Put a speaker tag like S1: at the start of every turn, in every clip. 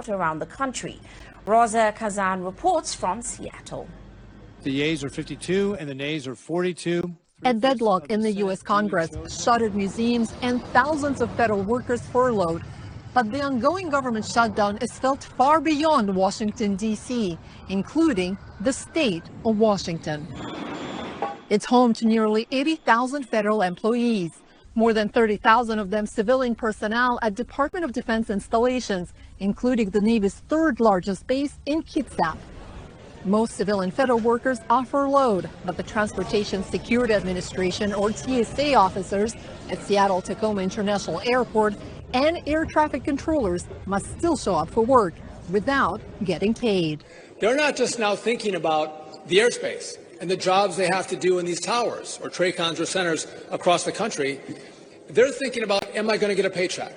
S1: around the country. Rosa Kazan reports from Seattle.
S2: The yeas are 52 and the nays are 42.
S3: A deadlock in the U.S. Congress, shuttered museums, and thousands of federal workers furloughed. But the ongoing government shutdown is felt far beyond Washington, D.C., including the state of Washington. It's home to nearly 80,000 federal employees, more than 30,000 of them civilian personnel at Department of Defense installations, including the Navy's third largest base in Kitsap. Most civilian federal workers are furloughed, but the Transportation Security Administration, or TSA, officers at Seattle-Tacoma International Airport and air traffic controllers must still show up for work without getting paid.
S4: They're not just now thinking about the airspace and the jobs they have to do in these towers or TRACONs or centers across the country. They're thinking about, am I going to get a paycheck?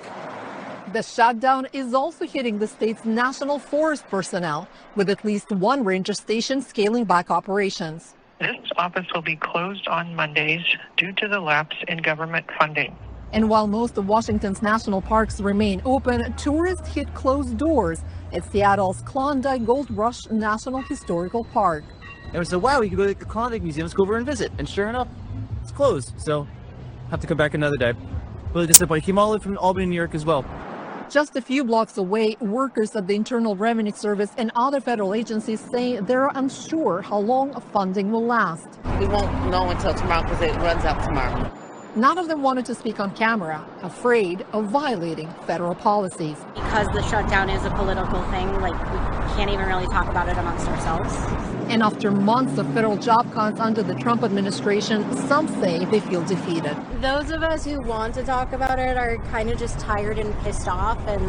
S3: The shutdown is also hitting the state's National Forest personnel, with at least one ranger station scaling back operations.
S5: This office will be closed on Mondays due to the lapse in government funding.
S3: And while most of Washington's national parks remain open, tourists hit closed doors at Seattle's Klondike Gold Rush National Historical Park.
S6: And we said, wow, we could go to the Klondike Museum, let's go over and visit. And sure enough, it's closed. So have to come back another day. Really disappointed. Came all the way from Albany, New York as well.
S3: Just a few blocks away, workers at the Internal Revenue Service and other federal agencies say they're unsure how long funding will last.
S7: We won't know until tomorrow because it runs out tomorrow.
S3: None of them wanted to speak on camera, afraid of violating federal policies.
S8: Because the shutdown is a political thing, we can't even really talk about it amongst ourselves.
S3: And after months of federal job cuts under the Trump administration, some say they feel defeated.
S8: Those of us who want to talk about it are kind of just tired and pissed off, and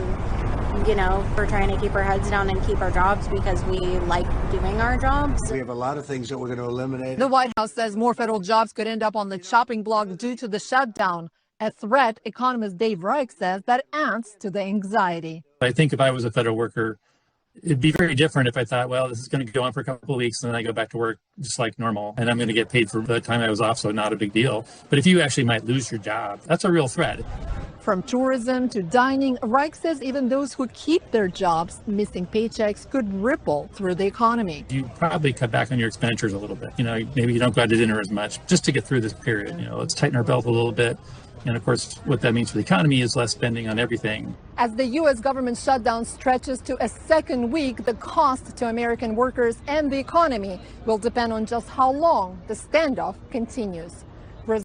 S8: we're trying to keep our heads down and keep our jobs because we like doing our jobs.
S9: We have a lot of things that we're going to eliminate.
S3: The White House says more federal jobs could end up on the chopping block due to the shutdown, a threat economist Dave Reich says that adds to the anxiety.
S10: I think if I was a federal worker, it'd be very different if I thought, well, this is going to go on for a couple of weeks and then I go back to work just like normal and I'm going to get paid for the time I was off, so not a big deal. But if you actually might lose your job, that's a real threat.
S3: From tourism to dining, Reich says even those who keep their jobs, missing paychecks could ripple through the economy.
S10: You probably cut back on your expenditures a little bit. Maybe you don't go out to dinner as much just to get through this period. Let's tighten our belt a little bit. And of course, what that means for the economy is less spending on everything.
S3: As the U.S. government shutdown stretches to a second week, the cost to American workers and the economy will depend on just how long the standoff continues.